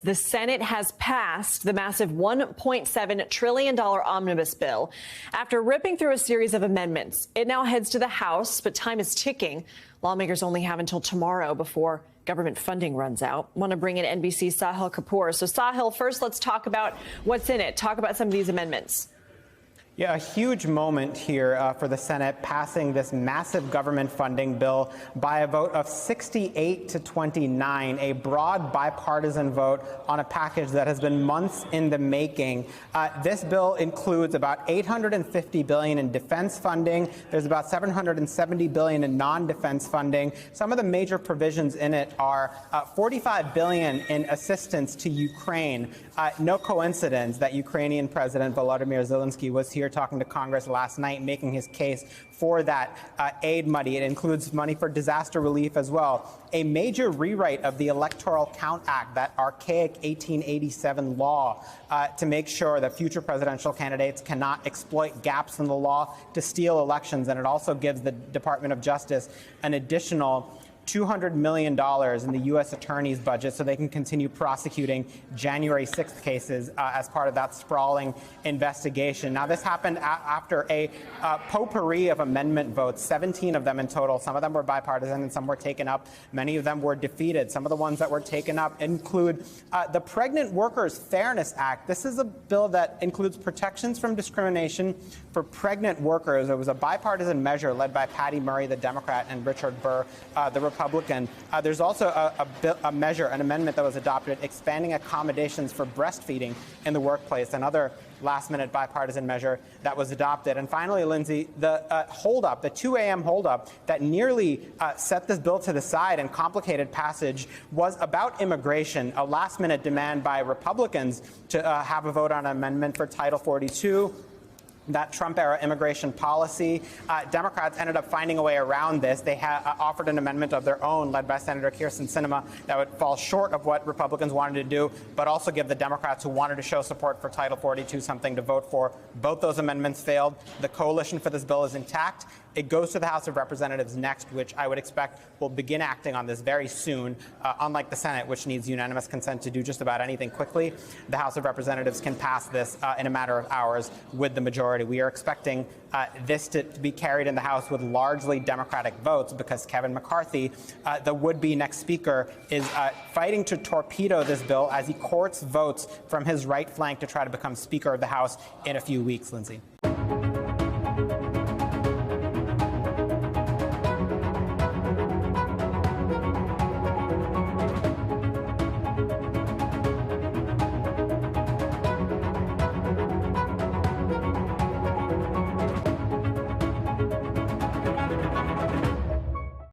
The Senate has passed the massive $1.7 trillion omnibus bill. After ripping through a series of amendments, it now heads to the House, but time is ticking. Lawmakers only have until tomorrow before government funding runs out. I want to bring in NBC's Sahil Kapoor. So, Sahil, first let's talk about what's in it. Talk about some of these amendments. Yeah, a huge moment here for the Senate, passing this massive government funding bill by a vote of 68 to 29, a broad bipartisan vote on a package that has been months in the making. This bill includes about $850 billion in defense funding. There's about $770 billion in non-defense funding. Some of the major provisions in it are $45 billion in assistance to Ukraine. No coincidence that Ukrainian President Volodymyr Zelensky was here talking to Congress last night, making his case for that aid money. It includes money for disaster relief as well. A major rewrite of the Electoral Count Act, that archaic 1887 law, to make sure that future presidential candidates cannot exploit gaps in the law to steal elections. And it also gives the Department of Justice an additional $200 million in the U.S. Attorney's budget so they can continue prosecuting January 6th cases as part of that sprawling investigation. Now, this happened after a potpourri of amendment votes, 17 of them in total. Some of them were bipartisan and some were taken up. Many of them were defeated. Some of the ones that were taken up include the Pregnant Workers Fairness Act. This is a bill that includes protections from discrimination for pregnant workers. It was a bipartisan measure led by Patty Murray, the Democrat, and Richard Burr, the Republican. There's also a measure, an amendment that was adopted expanding accommodations for breastfeeding in the workplace, another last-minute bipartisan measure that was adopted. And finally, Lindsay, the holdup, the 2 a.m. holdup that nearly set this bill to the side and complicated passage was about immigration, a last-minute demand by Republicans to have a vote on an amendment for Title 42. That Trump-era immigration policy. Democrats ended up finding a way around this. They offered an amendment of their own, led by Senator Kyrsten Sinema, that would fall short of what Republicans wanted to do, but also give the Democrats who wanted to show support for Title 42 something to vote for. Both those amendments failed. The coalition for this bill is intact. It goes to the House of Representatives next, which I would expect will begin acting on this very soon. Unlike the Senate, which needs unanimous consent to do just about anything quickly, the House of Representatives can pass this in a matter of hours with the majority. We are expecting this to be carried in the House with largely Democratic votes because Kevin McCarthy, the would-be next speaker, is fighting to torpedo this bill as he courts votes from his right flank to try to become Speaker of the House in a few weeks, Lindsay.